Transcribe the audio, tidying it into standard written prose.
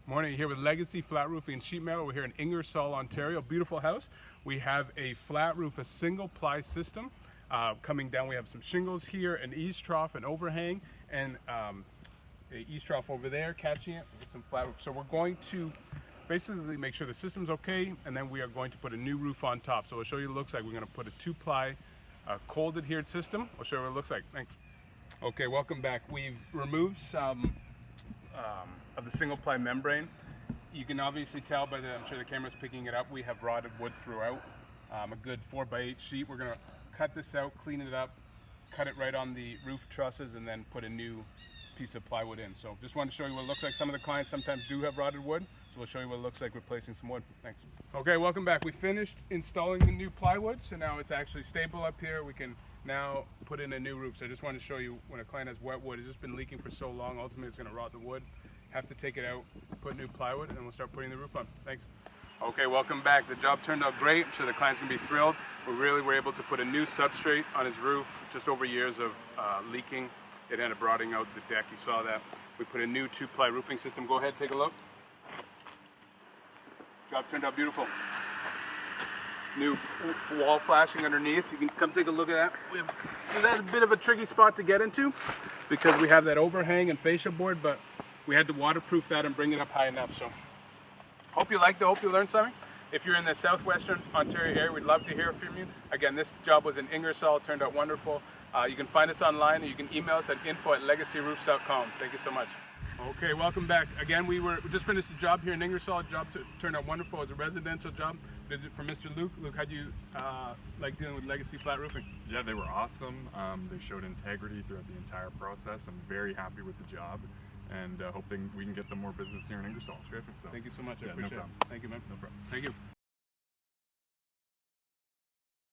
Morning, here with Legacy Flat Roofing and Sheet Metal. We're here in Ingersoll, Ontario. Beautiful house. We have a flat roof, a single ply system. Coming down, we have some shingles here, an eavestrough, an overhang, and a eavestrough over there, catching it with some flat roof. So we're going to basically make sure the system's okay, and then we are going to put a new roof on top. So I'll show you what it looks like. We're going to put a 2-ply cold adhered system. I'll show you what it looks like. Thanks. Okay, welcome back. We've removed some of the single ply membrane. You can obviously tell by I'm sure the camera's picking it up, we have rotted wood throughout. A good 4x8 sheet. We're gonna cut this out, clean it up, cut it right on the roof trusses, and then put a new piece of plywood in. So just wanted to show you what it looks like. Some of the clients sometimes do have rotted wood, so we'll show you what it looks like replacing some wood. Thanks. Okay, welcome back. We finished installing the new plywood, so now it's actually stable up here. We can now put in a new roof. So I just wanted to show you, when a client has wet wood, it's just been leaking for so long, ultimately it's gonna rot the wood. Have to take it out, put new plywood, and then we'll start putting the roof on. Thanks. Okay, welcome back. The job turned out great. I'm sure the client's gonna be thrilled. We really were able to put a new substrate on his roof, just over years of leaking. It ended up rotting out the deck, you saw that. We put a new 2-ply roofing system. Go ahead, take a look. Job turned out beautiful. New wall flashing underneath. You can come take a look at that. That's a bit of a tricky spot to get into because we have that overhang and fascia board, but we had to waterproof that and bring it up high enough. So hope you liked it, hope you learned something. If you're in the southwestern Ontario area, we'd love to hear from you. Again, this job was in Ingersoll, it turned out wonderful. You can find us online, and you can email us at info@legacyroofs.com. Thank you so much. Okay, welcome back. Again, we just finished the job here in Ingersoll. The job turned out wonderful. It was a residential job. Did it for Mr. Luke. Luke, how'd you like dealing with Legacy Flat Roofing? Yeah, they were awesome. They showed integrity throughout the entire process. I'm very happy with the job, and hoping we can get them more business here in Ingersoll. Terrific. So. Thank you so much. I appreciate no problem. it. Thank you, man. No problem. Thank you.